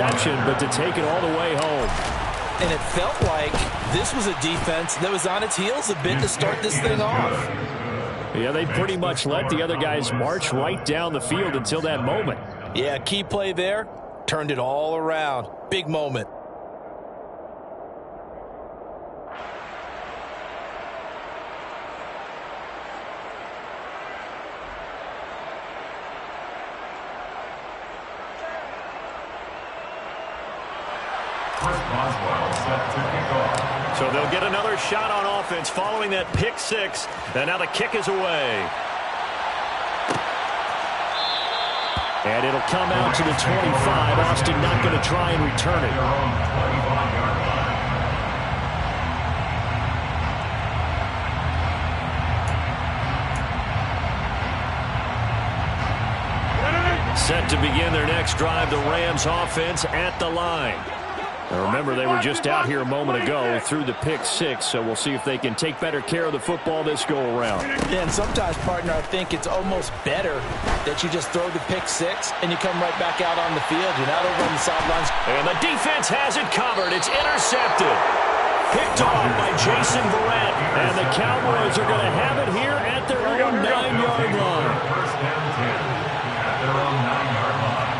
interception, but to take it all the way home. And it felt like this was a defense that was on its heels a bit to start this thing off. Yeah, they pretty much let the other guys march right down the field until that moment. Yeah, key play there. Turned it all around. Big moment. So they'll get another shot on offense following that pick six. And now the kick is away. And it'll come out to the 25. Austin not going to try and return it. Set to begin their next drive, the Rams offense at the line. Now remember, they were just out here a moment ago through the pick six, so we'll see if they can take better care of the football this go-around. Yeah, and sometimes, partner, I think it's almost better that you just throw the pick six and you come right back out on the field. You're not over on the sidelines. And the defense has it covered. It's intercepted. Picked off by Jason Verrett. And the Cowboys are going to have it here at their own 9-yard line. First down 10 at their own 9-yard line.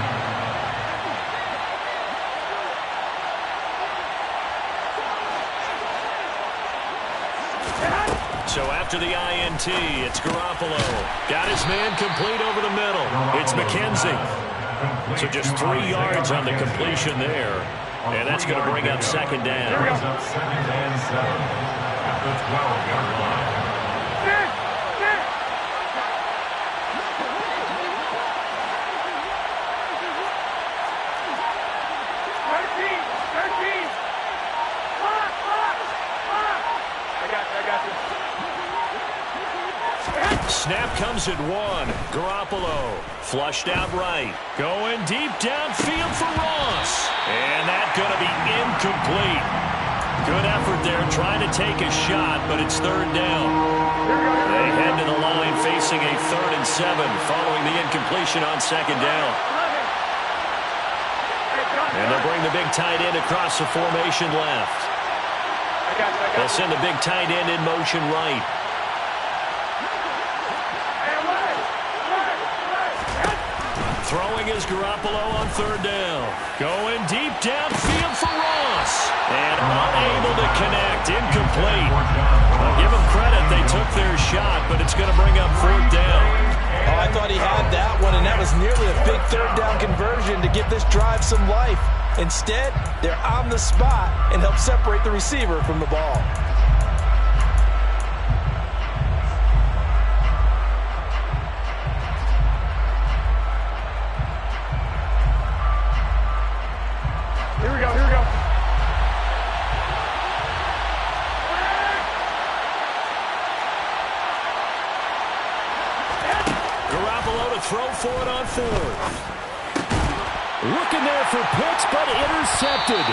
So after the INT, it's Garoppolo. Got his man complete over the middle. It's McKenzie. So just 3 yards on the completion there. And that's going to bring up second down. Brings up second and 7 at the 12-yard line. Snap comes at 1. Garoppolo flushed out right. Going deep downfield for Ross. And that's going to be incomplete. Good effort there trying to take a shot, but it's third down. They head to the line facing a 3rd and 7 following the incompletion on second down. And they'll bring the big tight end across the formation left. They'll send the big tight end in motion right. Throwing is Garoppolo on third down. Going deep downfield for Ross. And unable to connect. Incomplete. I'll give them credit. They took their shot, but it's going to bring up 4th down. Oh, I thought he had that one, and that was nearly a big third down conversion to give this drive some life. Instead, they're on the spot and help separate the receiver from the ball. Throw for it on 4th. Looking there for Pitts, but intercepted.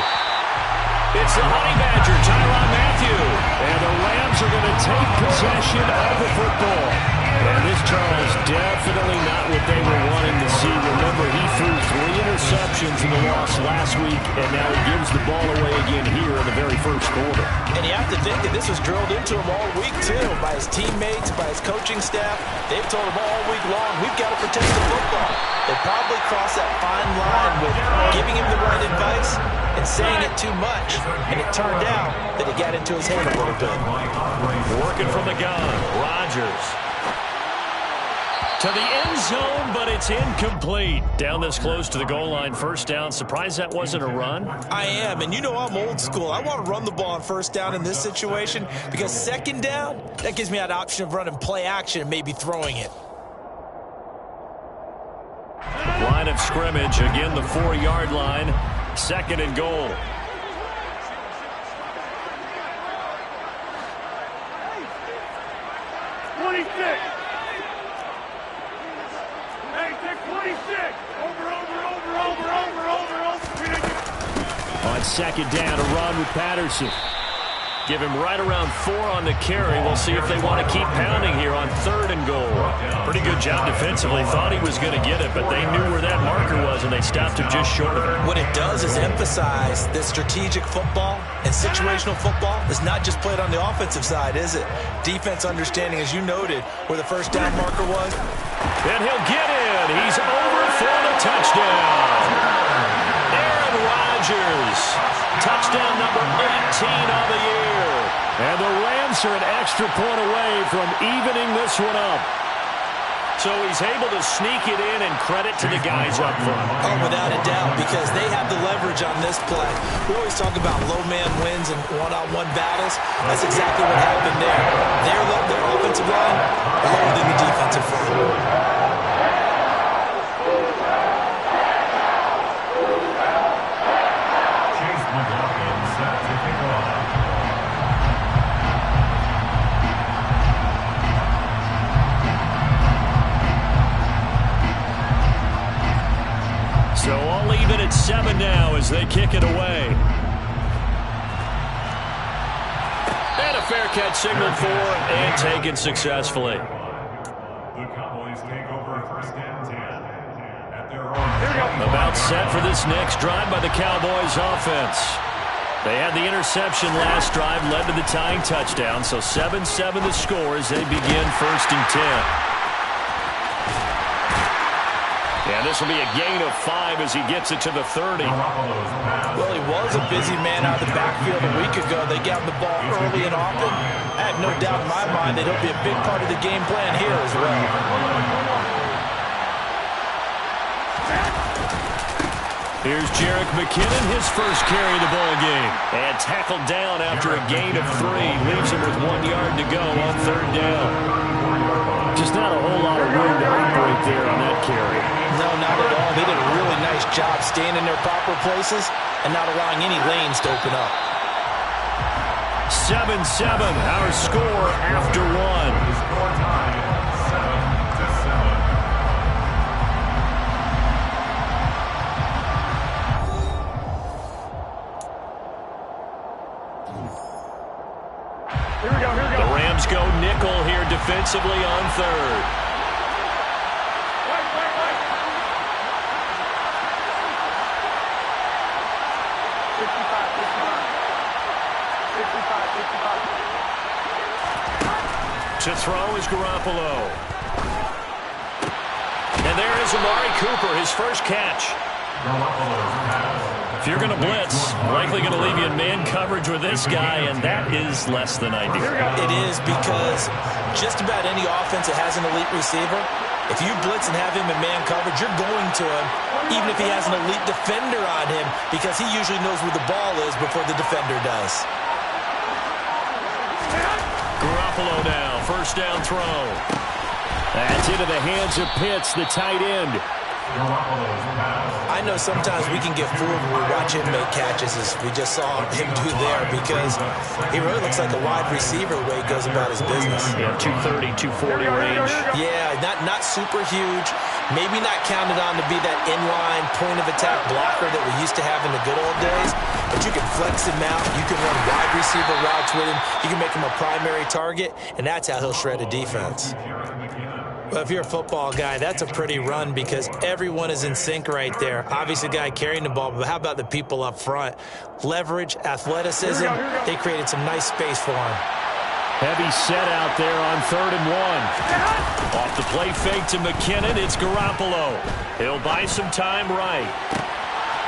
It's the Honey Badger, Tyrann Mathieu. And the Rams are going to take possession of the football. And this, Charles, definitely not what they were wanting to see. Remember, he threw 3 interceptions in the loss last week, and now he gives the ball away again here in the very first quarter. And you have to think that this was drilled into him all week, too, by his teammates, by his coaching staff. They've told him all week long, we've got to protect the football. They probably crossed that fine line with giving him the right advice and saying it too much. And it turned out that it got into his head a little bit. Working from the gun, Rodgers. To the end zone, but it's incomplete. Down this close to the goal line, first down. Surprised that wasn't a run? I am, and you know I'm old school. I want to run the ball on first down in this situation because second down, that gives me that option of running play action and maybe throwing it. Line of scrimmage, again the 4-yard line. 2nd and goal. On second down, a run with Patterson. Give him right around 4 on the carry. We'll see if they want to keep pounding here on 3rd and goal. Pretty good job defensively. Thought he was going to get it, but they knew where that marker was, and they stopped him just short of it. What it does is emphasize that strategic football and situational football is not just played on the offensive side, is it? Defense understanding, as you noted, where the first down marker was. And he'll get in. He's over for the touchdown. Aaron Rodgers. Touchdown number 18 on the year. And the Rams are an extra point away from evening this one up. So he's able to sneak it in, and credit to the guys up front. Oh, without a doubt, because they have the leverage on this play. We always talk about low man wins and one-on-one battles. That's exactly what happened there. Their offensive line lower than the defensive front. So all even at 7 now as they kick it away. And a fair catch signaled for and taken successfully. The Cowboys take over 1st and 10 at their own. About set for this next drive by the Cowboys offense. They had the interception last drive, led to the tying touchdown, so 7-7 the score as they begin 1st and 10. Yeah, this will be a gain of 5 as he gets it to the 30. Well, he was a busy man out of the backfield a week ago. They got the ball early and often. I have no doubt in my mind that he'll be a big part of the game plan here as well. Here's Jerick McKinnon, his first carry of the ball game. And tackled down after a gain of 3. Leaves him with 1 yard to go on 3rd down. Just not a whole lot of room to operate there on that carry. No, not at all. They did a really nice job staying in their proper places and not allowing any lanes to open up. 7-7, our score after 1. Score time, 7-7. The Rams go nickel here defensively on 3rd. To throw is Garoppolo. And there is Amari Cooper, his first catch. If you're going to blitz, likely going to leave you in man coverage with this guy, and that is less than ideal. It is, because just about any offense that has an elite receiver, if you blitz and have him in man coverage, you're going to him, even if he has an elite defender on him, because he usually knows where the ball is before the defender does. Garoppolo now, first down throw. That's into the hands of Pitts, the tight end. I know sometimes we can get fooled when we watch him make catches, as we just saw him do there, because he really looks like a wide receiver the way he goes about his business. Yeah, 230, 240 range. Yeah, not super huge. Maybe not counted on to be that inline point-of-attack blocker that we used to have in the good old days, but you can flex him out. You can run wide receiver routes with him. You can make him a primary target, and that's how he'll shred a defense. Well, if you're a football guy, that's a pretty run because everyone is in sync right there. Obviously, the guy carrying the ball, but how about the people up front? Leverage, athleticism, they created some nice space for him. Heavy set out there on 3rd and 1. Off the play fake to McKinnon, it's Garoppolo. He'll buy some time right.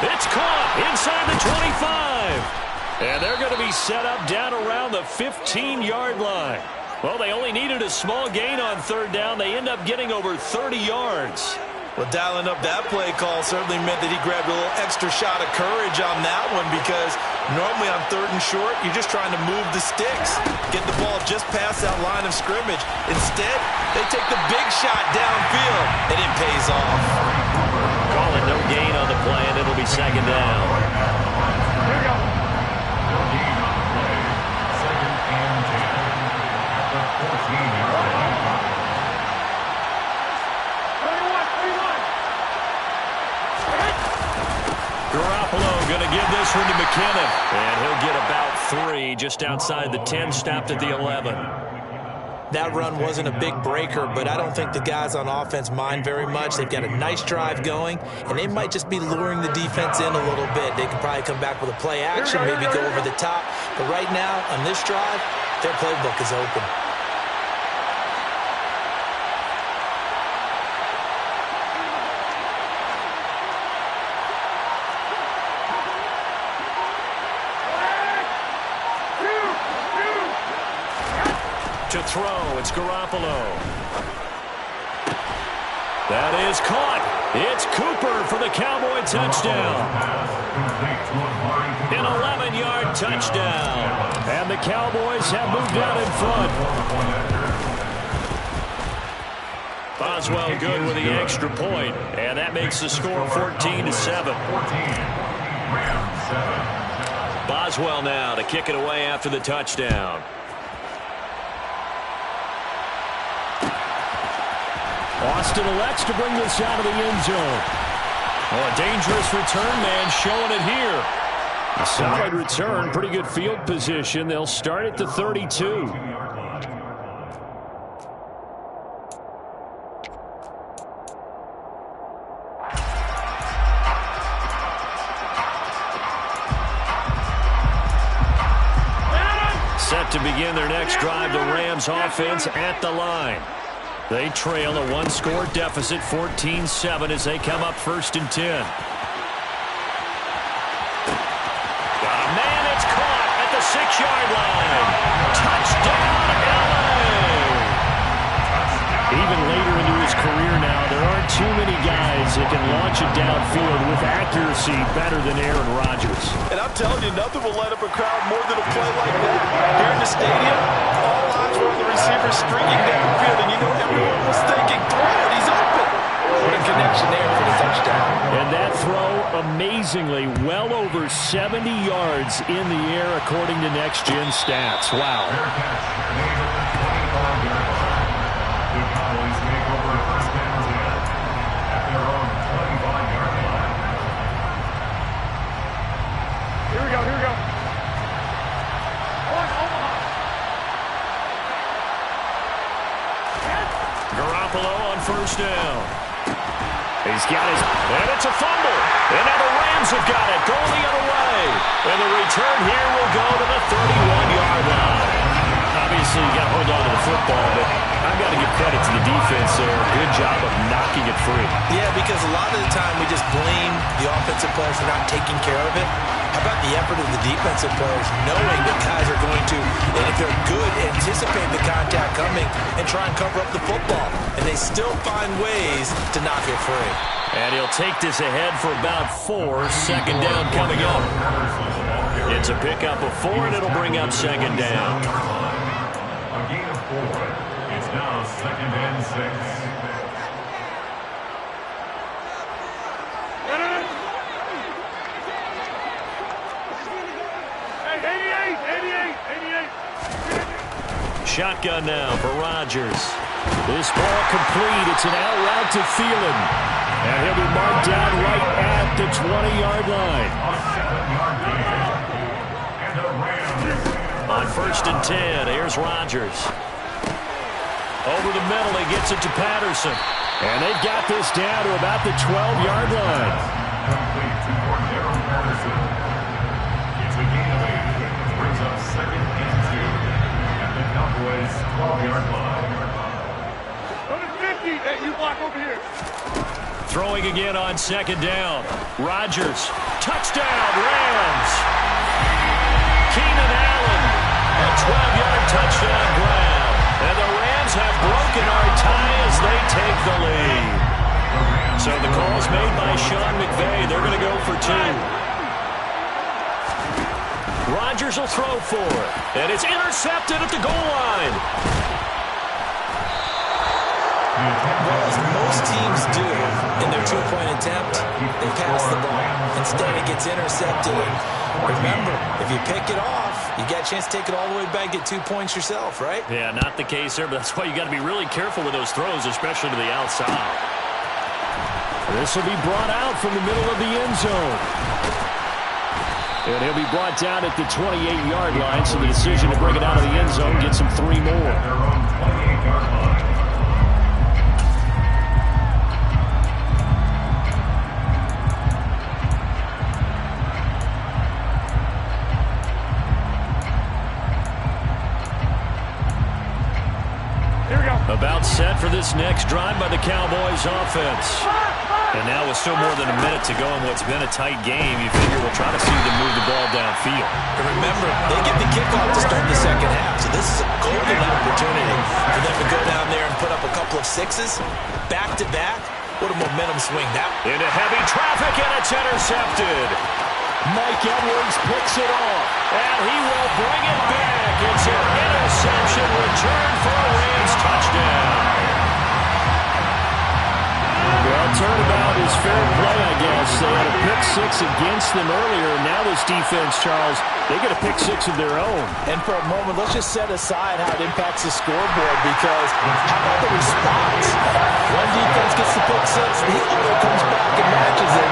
It's caught inside the 25. And they're going to be set up down around the 15-yard line. Well, they only needed a small gain on 3rd down. They end up getting over 30 yards. Well, dialing up that play call certainly meant that he grabbed a little extra shot of courage on that one, because normally on 3rd and short, you're just trying to move the sticks, get the ball just past that line of scrimmage. Instead, they take the big shot downfield, and it pays off. Call it no gain on the play, and it'll be 2nd down. Here we go. No gain on the play. 2nd and 10. The 14-yard line. Garoppolo going to give this one to McKinnon. And he'll get about 3 just outside the 10, stopped at the 11. That run wasn't a big breaker, but I don't think the guys on offense mind very much. They've got a nice drive going, and they might just be luring the defense in a little bit. They could probably come back with a play action, maybe go over the top. But right now, on this drive, their playbook is open. To throw, it's Garoppolo. That is caught. It's Cooper for the Cowboy touchdown. An 11-yard touchdown. And the Cowboys have moved out in front. Boswell good with the extra point, and that makes the score 14-7. Boswell now to kick it away after the touchdown. Austin elects to bring this out of the end zone. Oh, a dangerous return man showing it here. A solid return, pretty good field position. They'll start at the 32. Set to begin their next drive, the Rams offense at the line. They trail a one-score deficit, 14-7, as they come up 1st and 10. Got a man, it's caught at the 6-yard line. Touchdown, LA! Even later into his career now, there aren't too many guys that can launch it downfield with accuracy better than Aaron Rodgers. And I'm telling you, nothing will light up a crowd more than a play like that. Here in the stadium, all eyes were on the receiver streaking downfield, and you know everyone was thinking, throw it, he's open. What a connection there for the touchdown. And that throw, amazingly, well over 70 yards in the air, according to Next Gen Stats. Wow. The Cowboys make over 1st and 10 at their own 25-yard line. Here we go, here we go. Garoppolo on 1st down. He's got his, and it's a fumble. And now the Rams have got it, going the other way. And the return here will go to the 31-yard line. Obviously, you got to hold on to the football, but I've got to give credit to the defense there. Good job of knocking it free. Yeah, because a lot of the time we just blame the offensive players for not taking care of it. How about the effort of the defensive players, knowing that guys are going to, and if they're good, anticipate the contact coming and try and cover up the football. And they still find ways to knock it free. And he'll take this ahead for about 4. 2nd down coming up. It's a pickup of 4, and it'll bring up 2nd down. A gain of 4. It's now 2nd and 6. Shotgun now for Rodgers. This ball complete. It's an out route to Thielen. And he'll be marked down right at the 20-yard line. On 1st and 10, here's Rodgers. Over the middle, he gets it to Patterson. And they've got this down to about the 12-yard line. Complete to Cordero Patterson. It's a gain of 8. Brings up 2nd and 2. The Cowboys 12-yard line. Number 50, hey, you block over here. Throwing again on 2nd down. Rodgers, touchdown, Rams. Keenan Allen, a 12-yard touchdown grab. And the Rams have broken our tie as they take the lead. So the call's made by Sean McVay. They're going to go for 2. Rodgers will throw for it. And it's intercepted at the goal line. Well, as most teams do in their 2-point attempt, they pass the ball. Instead, it gets intercepted. And remember, if you pick it off, you got a chance to take it all the way back, get 2 points yourself, right? Yeah, not the case there, but that's why you got to be really careful with those throws, especially to the outside. This will be brought out from the middle of the end zone. And he'll be brought down at the 28-yard line, so the decision to bring it out of the end zone gets him 3 more. Their own 28-yard line. About set for this next drive by the Cowboys offense. And now with still more than a minute to go in what's been a tight game, you figure we'll try to see them move the ball downfield. And remember, they get the kickoff to start the second half, so this is a golden opportunity for them to go down there and put up a couple of sixes, back-to-back. What a momentum swing that. Into heavy traffic, and it's intercepted. Mike Edwards picks it off, and he will bring it back. It's an interception return for a Rams touchdown. Well, turnabout is fair play, I guess. They had a pick six against them earlier, and now this defense, Charles, they get a pick six of their own. And for a moment, let's just set aside how it impacts the scoreboard, because how about the response? One defense gets the pick six, the other comes back and matches it.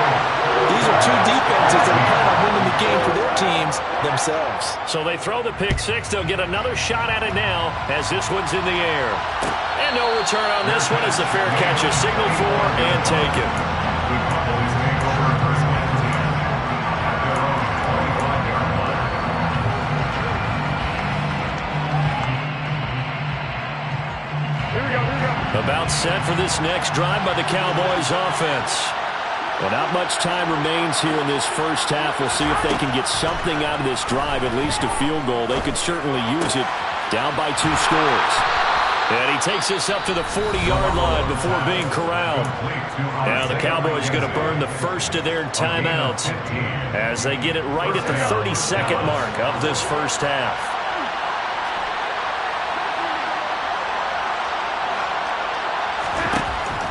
These are two defenses that are planning on winning the game for their teams themselves. So they throw the pick six. They'll get another shot at it now as this one's in the air. And no return on this one as the fair catch is signaled for and taken. The Cowboys take over first and 10 at their own 25-yard line. Here we go. About set for this next drive by the Cowboys offense. Well, not much time remains here in this first half. We'll see if they can get something out of this drive, at least a field goal. They could certainly use it, down by 2 scores. And he takes us up to the 40-yard line before being corralled. Now the Cowboys are going to burn the first of their timeouts as they get it right at the 30-second mark of this first half.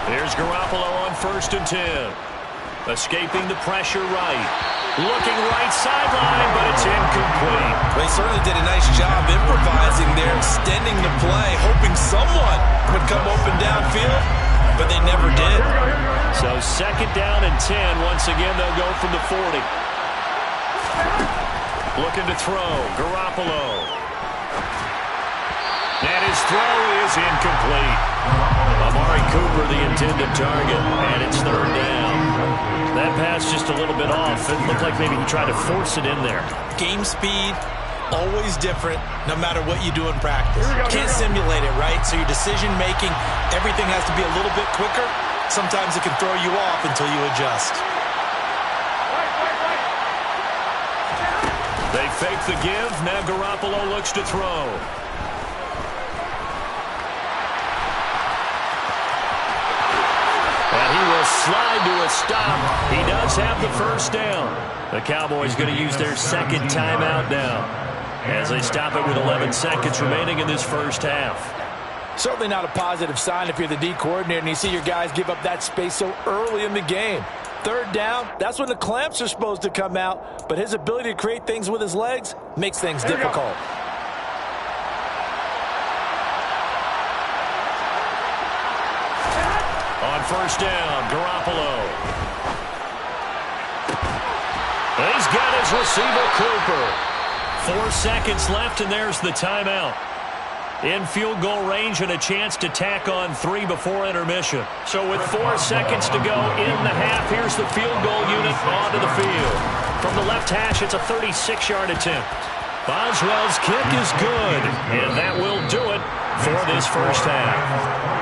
Here's Garoppolo on 1st and 10. Escaping the pressure right. Looking right sideline, but it's incomplete. They certainly did a nice job improvising there, extending the play, hoping someone would come open downfield, but they never did. So 2nd down and 10. Once again, they'll go from the 40. Looking to throw. Garoppolo. And his throw is incomplete. Amari Cooper, the intended target, and it's 3rd down. That pass just a little bit off. It looked like maybe he tried to force it in there. Game speed, always different, no matter what you do in practice. Can't simulate it, right? So your decision-making, everything has to be a little bit quicker. Sometimes it can throw you off until you adjust. They fake the give. Now Garoppolo looks to throw. Slide to a stop. He does have the 1st down. The Cowboys going to use their 2nd timeout now as they stop it with 11 seconds remaining in this first half. Certainly not a positive sign if you're the D coordinator and you see your guys give up that space so early in the game. 3rd down, that's when the clamps are supposed to come out, but his ability to create things with his legs makes things difficult. On 1st down, Garoppolo. He's got his receiver, Cooper. 4 seconds left, and there's the timeout. In field goal range and a chance to tack on 3 before intermission. So with 4 seconds to go in the half, here's the field goal unit onto the field. From the left hash, it's a 36-yard attempt. Boswell's kick is good, and that will do it for this first half.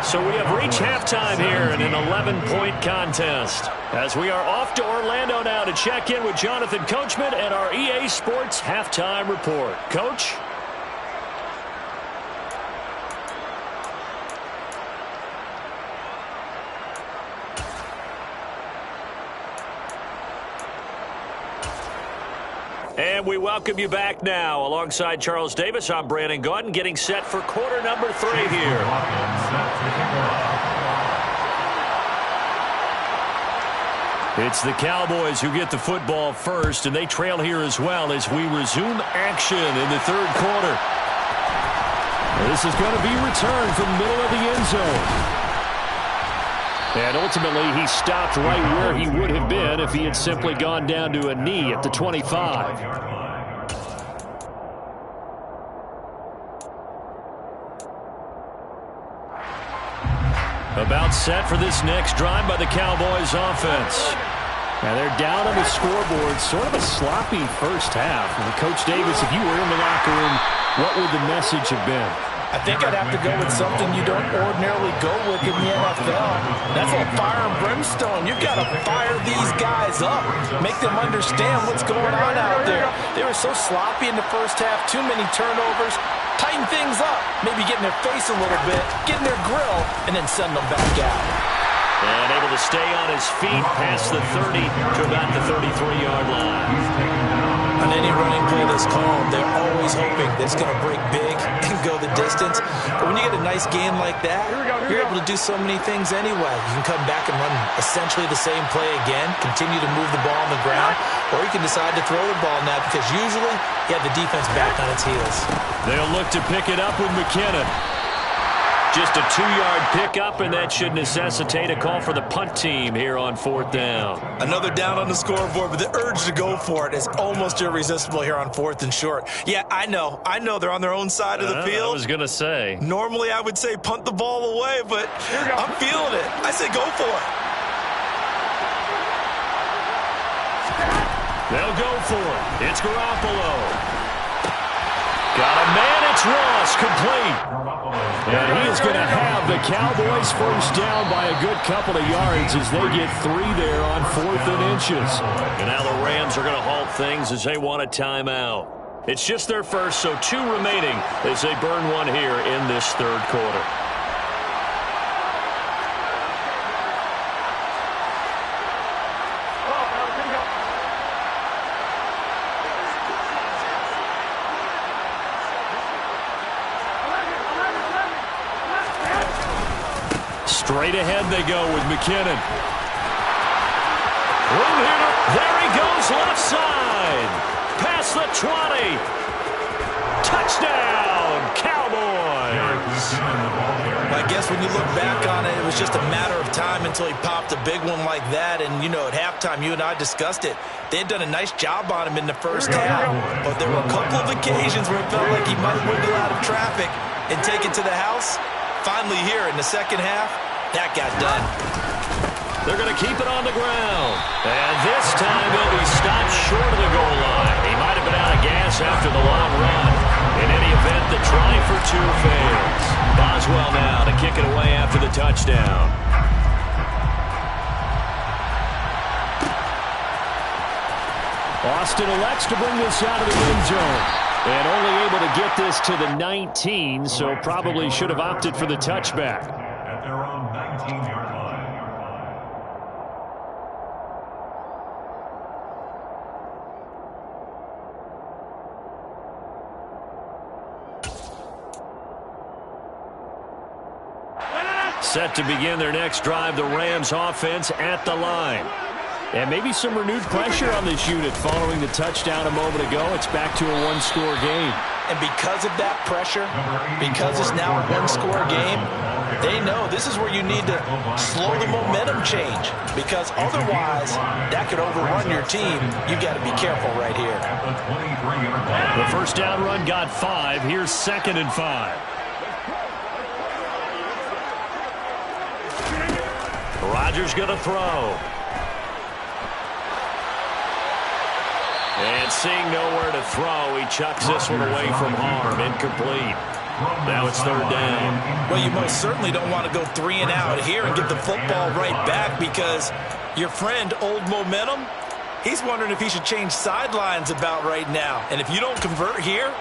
So we have reached halftime here in an 11-point contest as we are off to Orlando now to check in with Jonathan Coachman and our EA Sports Halftime Report. Coach? And we welcome you back now. Alongside Charles Davis, I'm Brandon Gaudin, getting set for quarter number 3 here. It's the Cowboys who get the football first, and they trail here as well as we resume action in the 3rd quarter. This is going to be returned from the middle of the end zone. And ultimately, he stopped right where he would have been if he had simply gone down to a knee at the 25. About set for this next drive by the Cowboys offense. And they're down on the scoreboard. Sort of a sloppy first half. And Coach Davis, if you were in the locker room, what would the message have been? I think I'd have to go with something you don't ordinarily go with in the NFL. That's all fire and brimstone. You've got to fire these guys up. Make them understand what's going on out there. They were so sloppy in the first half. Too many turnovers. Tighten things up. Maybe get in their face a little bit. Get in their grill. And then send them back out. And able to stay on his feet past the 30 to about the 33-yard line. On any running play that's called, they're always hoping that it's going to break big and go the distance. But when you get a nice game like that, you're able to do so many things anyway. You can come back and run essentially the same play again, continue to move the ball on the ground, or you can decide to throw the ball now because usually you have the defense back on its heels. They'll look to pick it up with McKinnon. Just a 2-yard pickup, and that should necessitate a call for the punt team here on 4th down. Another down on the scoreboard, but the urge to go for it is almost irresistible here on 4th and short. Yeah, I know they're on their own side of the field. I was going to say. Normally I would say punt the ball away, but I'm feeling it. I say go for it. They'll go for it. It's Garoppolo. Got a man, it's Ross, complete. And he is going to have the Cowboys first down by a good couple of yards as they get 3 there on 4th and inches. And now the Rams are going to halt things as they want a timeout. It's just their first, so 2 remaining as they burn one here in this 3rd quarter. Straight ahead they go with McKinnon. There he goes, left side. Past the 20. Touchdown, Cowboys. I guess when you look back on it, it was just a matter of time until he popped a big one like that. And, you know, at halftime, you and I discussed it. They had done a nice job on him in the first half. But there were a couple of occasions where it felt like he might wiggle out of traffic and take it to the house. Finally here in the second half, that got done. They're going to keep it on the ground. And this time he'll be stopped short of the goal line. He might have been out of gas after the long run. In any event, the try for 2 fails. Boswell now to kick it away after the touchdown. Austin elects to bring this out of the end zone. And only able to get this to the 19, so probably should have opted for the touchback. At their own 19-yard line. Set to begin their next drive, the Rams offense at the line. And maybe some renewed pressure on this unit following the touchdown a moment ago. It's back to a 1-score game. And because of that pressure, because it's now a 1-score game, they know this is where you need to slow the momentum change. Because otherwise, that could overrun your team. You've got to be careful right here. The first down run got 5. Here's 2nd and 5. Rodgers going to throw. And seeing nowhere to throw, he chucks this one away from harm. Incomplete. Now it's 3rd down. Well, you most certainly don't want to go 3 and out here and get the football right back because your friend, Old Momentum, he's wondering if he should change sidelines about right now. And if you don't convert here,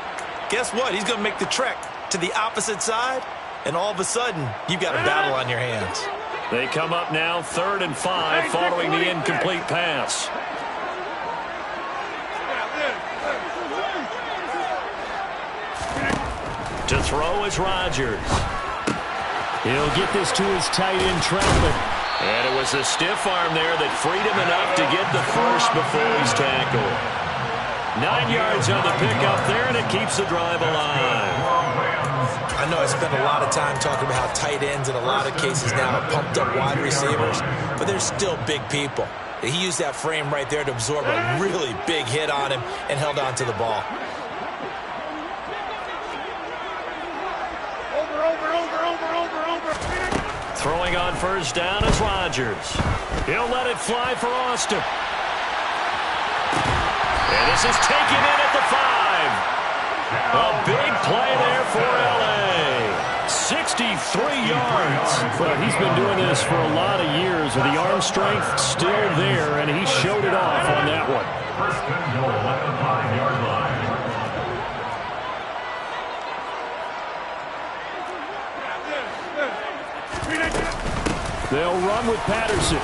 guess what? He's going to make the trek to the opposite side, and all of a sudden, you've got a battle on your hands. They come up now 3rd and 5 following the incomplete pass. To throw is Rodgers. He'll get this to his tight end, Troutman. And it was a stiff arm there that freed him enough to get the first before he's tackled. 9 yards on the pickup there, and it keeps the drive alive. I know I spent a lot of time talking about how tight ends in a lot of cases now are pumped up wide receivers, but they're still big people. He used that frame right there to absorb a really big hit on him and held on to the ball. Throwing on first down is Rodgers. He'll let it fly for Austin. And this is taken in at the 5. A big play there for L.A. 63 yards. Well, he's been doing this for a lot of years, and the arm strength still there, and he showed it off on that one. First and goal at the 5-yard line. They'll run with Patterson.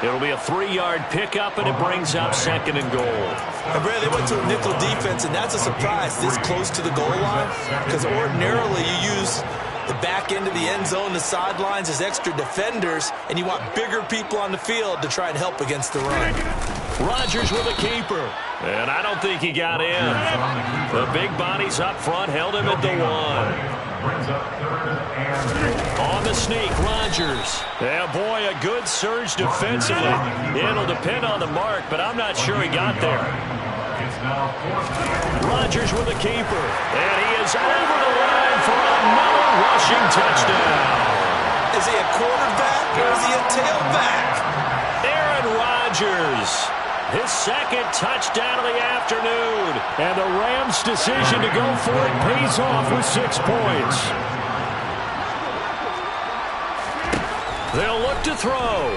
It'll be a 3-yard pickup, and it brings up 2nd and goal. And Brad, they went to a nickel defense, and that's a surprise this close to the goal line, because ordinarily you use the back end of the end zone, the sidelines as extra defenders, and you want bigger people on the field to try and help against the run. Rodgers with a keeper, and I don't think he got in. The big bodies up front held him at the 1. Brings up 3rd and On the sneak, Rodgers. Yeah, boy, a good surge defensively. It'll depend on the mark, but I'm not sure he got there. it's now 4th down. Rodgers with a keeper, and he is over the line for another rushing touchdown. Is he a quarterback or is he a tailback? Aaron Rodgers, his 2nd touchdown of the afternoon. And the Rams' decision to go for it pays off with 6 points. They'll look to throw.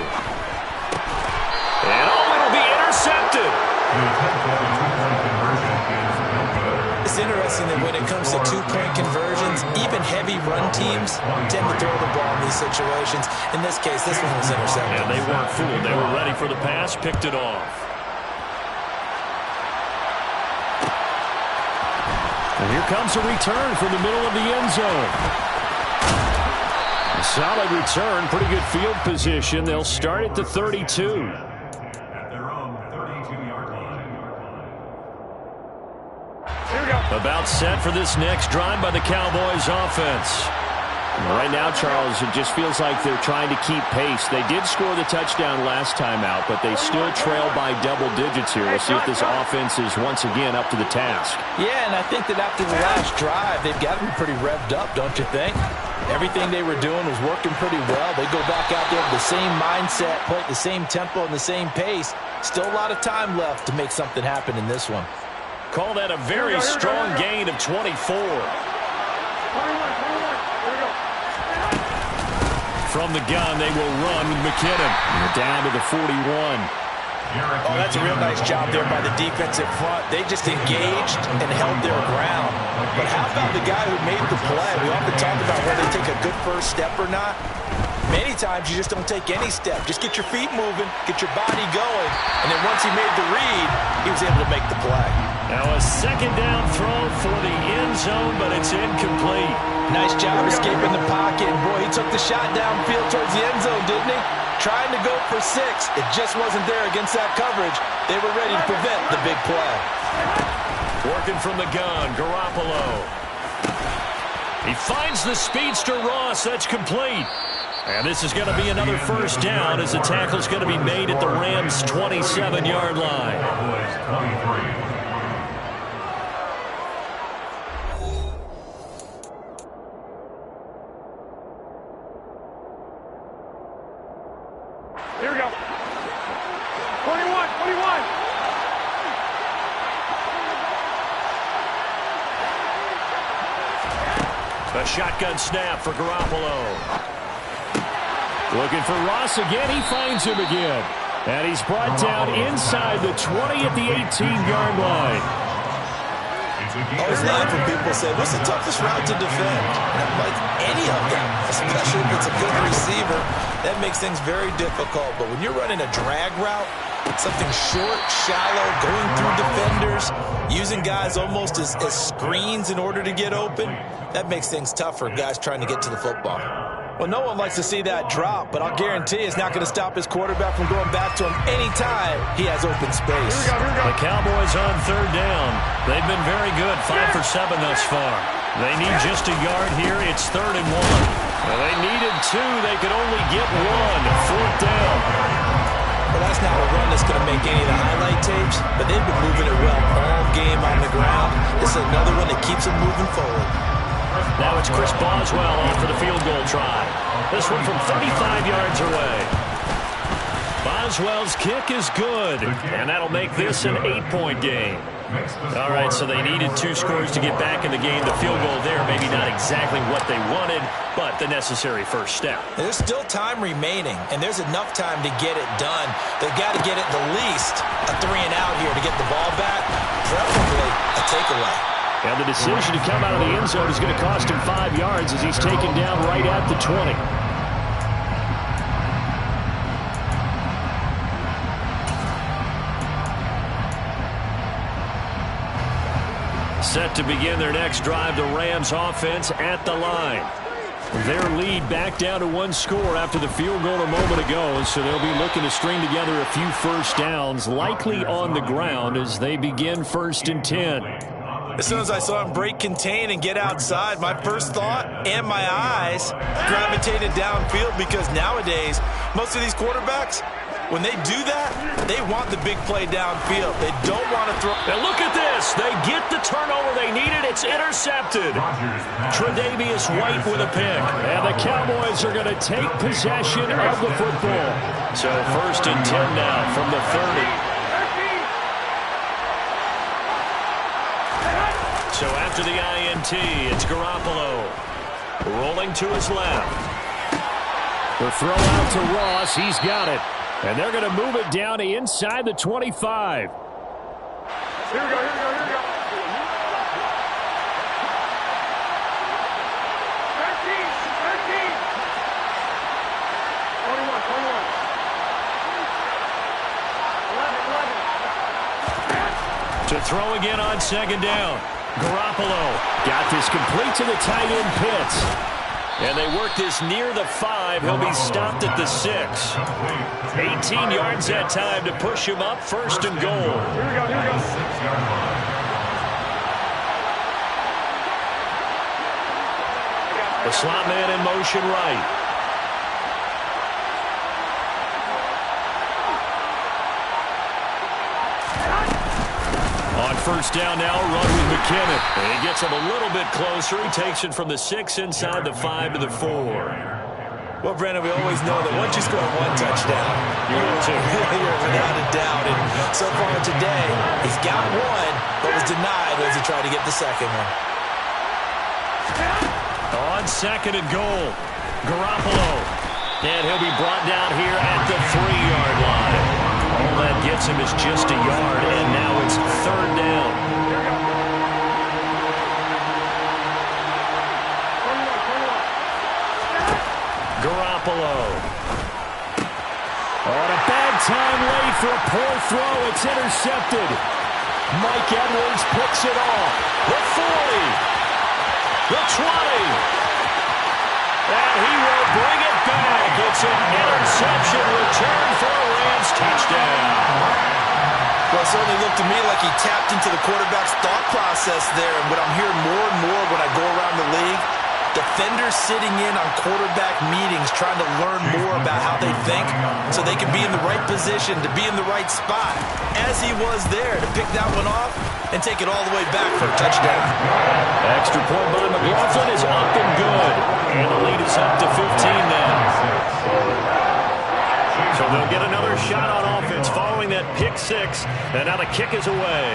And it'll be intercepted. It's interesting that when it comes to 2-point conversions, even heavy run teams tend to throw the ball in these situations. In this case, this one was intercepted. And they weren't fooled. They were ready for the pass, picked it off. And here comes a return from the middle of the end zone. A solid return, pretty good field position. They'll start at the 32. At their own 32-yard line. About set for this next drive by the Cowboys offense. Right now, Charles, it just feels like they're trying to keep pace. They did score the touchdown last time out, but they still trail by double digits here. We'll see if this offense is once again up to the task. Yeah, and I think that after the last drive, they've got to be pretty revved up, don't you think? Everything they were doing was working pretty well. They go back out there with the same mindset, play at the same tempo and the same pace. Still a lot of time left to make something happen in this one. Call that a very strong gain of 24. From the gun, they will run with McKinnon. They're down to the 41. Oh, that's a real nice job there by the defensive front. They just engaged and held their ground. But how about the guy who made the play? We often talk about whether they take a good first step or not. Many times you just don't take any step. Just get your feet moving, get your body going, and then once he made the read, he was able to make the play. Now a 2nd down throw for the end zone, but it's incomplete. Nice job escaping the pocket. Boy, he took the shot downfield towards the end zone, didn't he? Trying to go for 6. It just wasn't there against that coverage. They were ready to prevent the big play. Working from the gun, Garoppolo. He finds the speedster Ross. That's complete. And this is going to be another first down as the tackle's going to be made at the Rams' 27-yard line. Cowboys 23. Here we go. 21. A shotgun snap for Garoppolo. Looking for Ross again. He finds him again. And he's brought down inside the 20 at the 18-yard line. Always laugh when people say, what's the toughest route to defend? Like any of them, especially if it's a good receiver, that makes things very difficult. But when you're running a drag route, something short, shallow, going through defenders, using guys almost as screens in order to get open, that makes things tough for guys trying to get to the football. Well, no one likes to see that drop, but I'll guarantee it's not going to stop his quarterback from going back to him anytime he has open space. The Cowboys on 3rd down. They've been very good, 5 for 7 thus far. They need just a yard here. It's 3rd and 1. Well, they needed 2. They could only get 1. 4th down. Well, that's not a run that's going to make any of the highlight tapes, but they've been moving it well all game on the ground. This is another one that keeps them moving forward. Now it's Chris Boswell off for the field goal try. This one from 35 yards away. Boswell's kick is good, and that'll make this an 8-point game. All right, so they needed 2 scores to get back in the game. The field goal there, maybe not exactly what they wanted, but the necessary first step. There's still time remaining, and there's enough time to get it done. They've got to get it the least a 3-and-out here to get the ball back, preferably a takeaway. And the decision to come out of the end zone is going to cost him 5 yards as he's taken down right at the 20. Set to begin their next drive, the Rams offense at the line. Their lead back down to 1 score after the field goal a moment ago, so they'll be looking to string together a few first downs, likely on the ground as they begin 1st and 10. As soon as I saw him break contain and get outside, my first thought and my eyes gravitated downfield because nowadays, most of these quarterbacks, when they do that, they want the big play downfield. They don't want to throw. Now look at this. They get the turnover they needed. It's intercepted. Tre'Davious White with a pick. And the Cowboys are going to take possession of the football. So 1st and 10 now from the 30. So after the INT, it's Garoppolo. Rolling to his left. The throw out to Ross. He's got it. And they're going to move it down to inside the 25. Here we go, here we go, here we go. 13, 13. 11. To throw again on 2nd down. Garoppolo got this complete to the tight end Pitts. And they work this near the 5. He'll be stopped at the 6. 18 yards that time to push him up 1st and goal. Here we go, here we go. 6-yard line. The slot man in motion right. On 1st down now, run with McKinnon. And he gets him a little bit closer. He takes it from the 6 inside the 5 to the 4. Well, Brandon, we always know that once you score 1 touchdown, you're without a doubt. And so far today, he's got 1, but was denied as he tried to get the 2nd one. On 2nd and goal, Garoppolo. And he'll be brought down here at the 3-yard line. All that gets him is just a yard, and now it's 3rd down. Garoppolo. On a bad time late for a poor throw. It's intercepted. Mike Edwards picks it off. The 40. The 20. And he will bring it back. It's an interception return for a Rams touchdown. Well, it certainly looked to me like he tapped into the quarterback's thought process there. And what I'm hearing more and more when I go around the league, defenders sitting in on quarterback meetings trying to learn more about how they think so they can be in the right position to be in the right spot, as he was there to pick that one off and take it all the way back for a touchdown. Extra point by McLaughlin is up and good. And the lead is up to 15 now. So they'll get another shot on offense following that pick 6. And now the kick is away.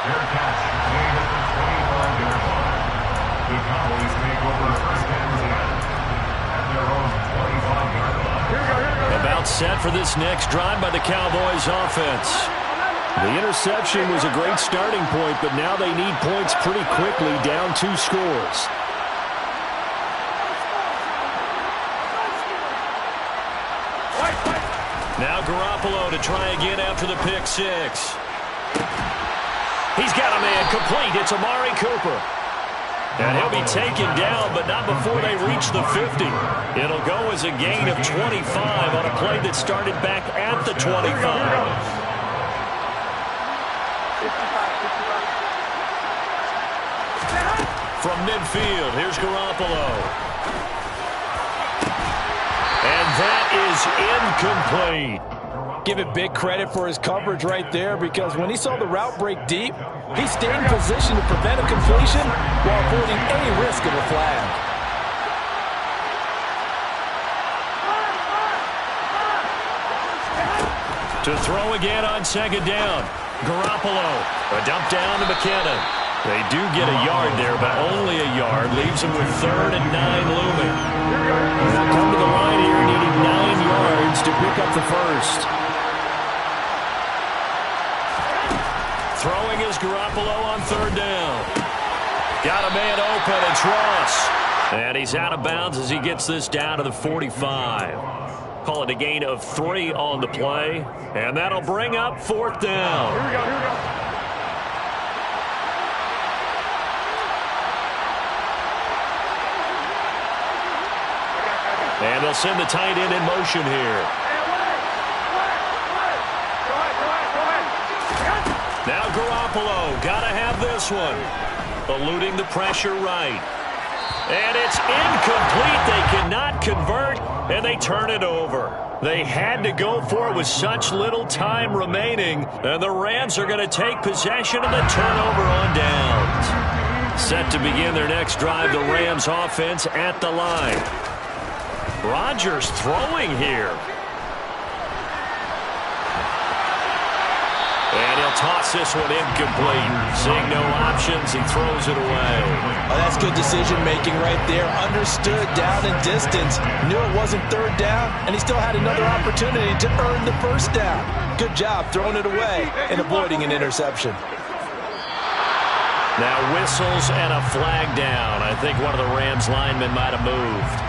Fair catch made at the 25-yard line. The Cowboys take over 1st and 10 at their own 25-yard line. About set for this next drive by the Cowboys offense. The interception was a great starting point, but now they need points pretty quickly, down 2 scores. Now Garoppolo to try again after the pick 6. He's got a man complete. It's Amari Cooper. And he'll be taken down, but not before they reach the 50. It'll go as a gain of 25 on a play that started back at the 25. From midfield, here's Garoppolo. And that is incomplete. Give it big credit for his coverage right there, because when he saw the route break deep, he stayed in position to prevent a completion while avoiding any risk of a flag. To throw again on second down. Garoppolo, a dump down to McKinnon. They do get a yard there, but only a yard. Leaves them with 3rd and 9 looming. They'll come to the line here, needing 9 yards to pick up the first. Throwing is Garoppolo on 3rd down. Got a man open, it's Ross. And he's out of bounds as he gets this down to the 45. Call it a gain of 3 on the play. And that'll bring up 4th down. Here we go, here we go. And they'll send the tight end in motion here. Now Garoppolo, gotta have this one. Eluding the pressure right. And it's incomplete. They cannot convert, and they turn it over. They had to go for it with such little time remaining, and the Rams are going to take possession of the turnover on downs. Set to begin their next drive, the Rams offense at the line. Rodgers throwing here. And he'll toss this one incomplete. Seeing no options, he throws it away. Oh, that's good decision-making right there. Understood down and distance. Knew it wasn't 3rd down, and he still had another opportunity to earn the 1st down. Good job throwing it away and avoiding an interception. Now whistles and a flag down. I think one of the Rams linemen might have moved.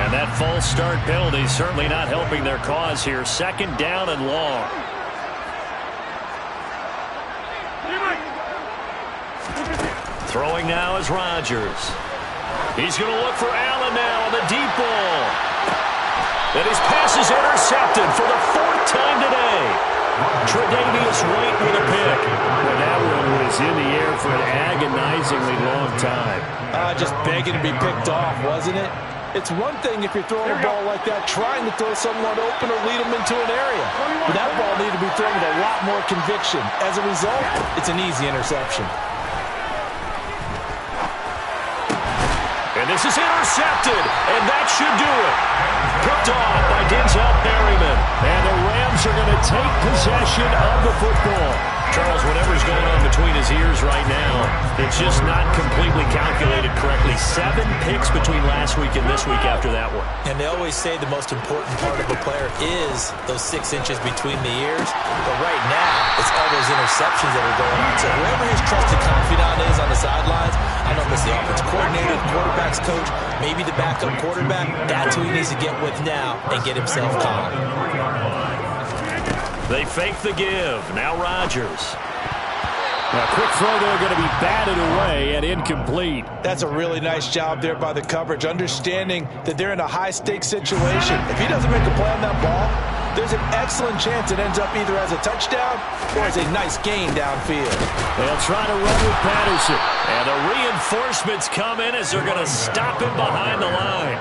And that false start penalty certainly not helping their cause here. 2nd down and long. Throwing now is Rodgers. He's going to look for Allen now on the deep ball. And his pass is intercepted for the 4th time today. Tre'Davious White with a pick. Well, that one was in the air for an agonizingly long time. Just begging to be picked off, wasn't it? It's one thing if you're throwing a ball like that, trying to throw someone open or lead them into an area. But that ball needed to be thrown with a lot more conviction. As a result, it's an easy interception. And this is intercepted, and that should do it. Picked off by Denzel Perryman. And the Rams are going to take possession of the football. Charles, whatever's going on between his ears right now, it's just not completely calculated correctly. 7 picks between last week and this week after that one. And they always say the most important part of a player is those 6 inches between the ears. But right now, it's all those interceptions that are going on. So whoever his trusted confidant is on the sidelines, I don't know if it's the offensive coordinator, the quarterback's coach, maybe the backup quarterback, that's who he needs to get with now and get himself calm. They fake the give. Now Rodgers. A quick throw there going to be batted away and incomplete. That's a really nice job there by the coverage, understanding that they're in a high-stakes situation. If he doesn't make a play on that ball, there's an excellent chance it ends up either as a touchdown or as a nice gain downfield. They'll try to run with Patterson. And the reinforcements come in as they're going to stop him behind the line.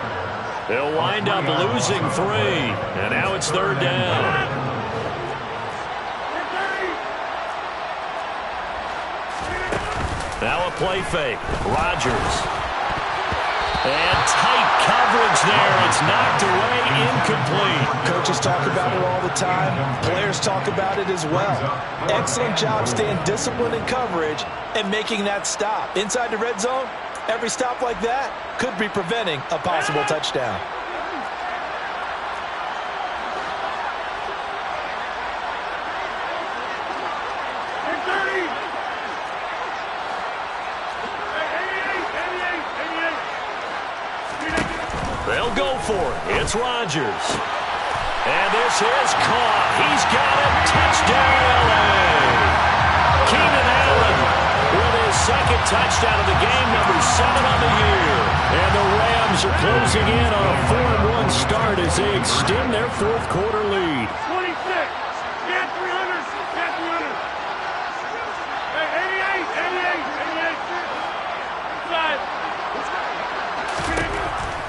They'll wind up losing 3. And now it's 3rd down. Now a play fake. Rodgers. And tight coverage there. It's knocked away, incomplete. Coaches talk about it all the time. Players talk about it as well. Excellent job staying disciplined in coverage and making that stop. Inside the red zone, every stop like that could be preventing a possible touchdown. They'll go for it. It's Rodgers. And this is caught. He's got it. Touchdown, L.A. Keenan Allen with his 2nd touchdown of the game, number 7 on the year. And the Rams are closing in on a 4-1 start as they extend their 4th quarter lead. 26. Get 300. Get 300.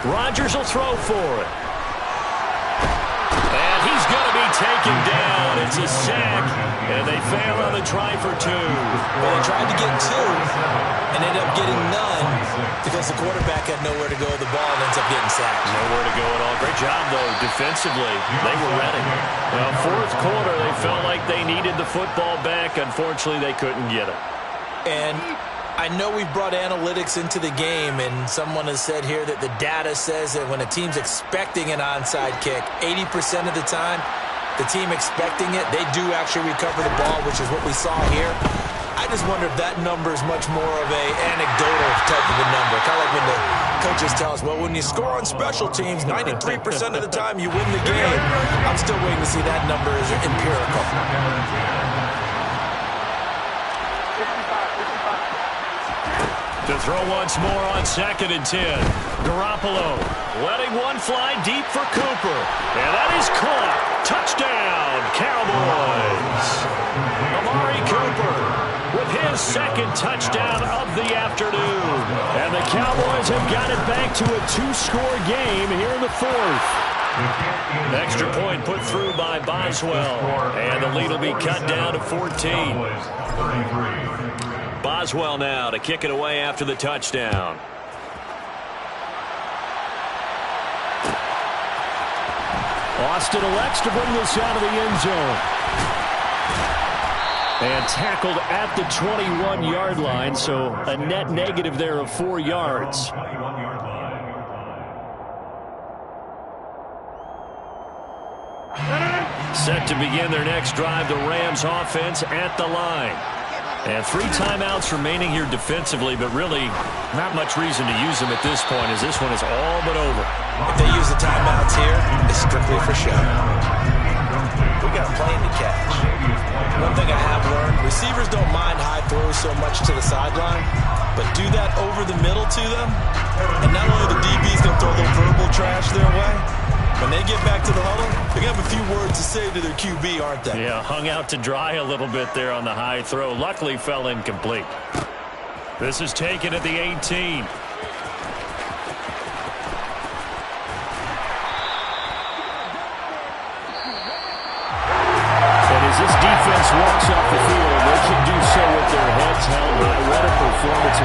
Rodgers will throw for it. And he's going to be taken down. It's a sack, and they fail on the try for 2. Well, they tried to get 2 and ended up getting none because the quarterback had nowhere to go with the ball and ends up getting sacked. Nowhere to go at all. Great job, though, defensively. They were ready. Well, fourth quarter, they felt like they needed the football back. Unfortunately, they couldn't get it. And I know we've brought analytics into the game, and someone has said here that the data says that when a team's expecting an onside kick, 80% of the time, the team expecting it, they do actually recover the ball, which is what we saw here. I just wonder if that number is much more of a anecdotal type of a number. Kind of like when the coaches tell us, well, when you score on special teams, 93% of the time you win the game. I'm still waiting to see that number is empirical. To throw once more on 2nd and 10. Garoppolo letting one fly deep for Cooper. And that is caught. Touchdown, Cowboys. Amari Cooper with his 2nd touchdown of the afternoon. And the Cowboys have got it back to a 2-score game here in the 4th. Extra point put through by Boswell. And the lead will be cut down to 14. Boswell now to kick it away after the touchdown. Austin elects to bring this out of the end zone. And tackled at the 21-yard line, so a net negative there of 4 yards. Set to begin their next drive, the Rams offense at the line. And 3 timeouts remaining here defensively, but really not much reason to use them at this point as this one is all but over. If they use the timeouts here, it's strictly for show. We got a plane to catch. One thing I have learned, receivers don't mind high throws so much to the sideline, but do that over the middle to them, and not only the DB's going to throw a little verbal trash their way, when they get back to the huddle, they have a few words to say to their QB, aren't they? Yeah, hung out to dry a little bit there on the high throw. Luckily fell incomplete. This is taken at the 18. And as this defense walks off the field, they can do so with their heads held high. What a performance.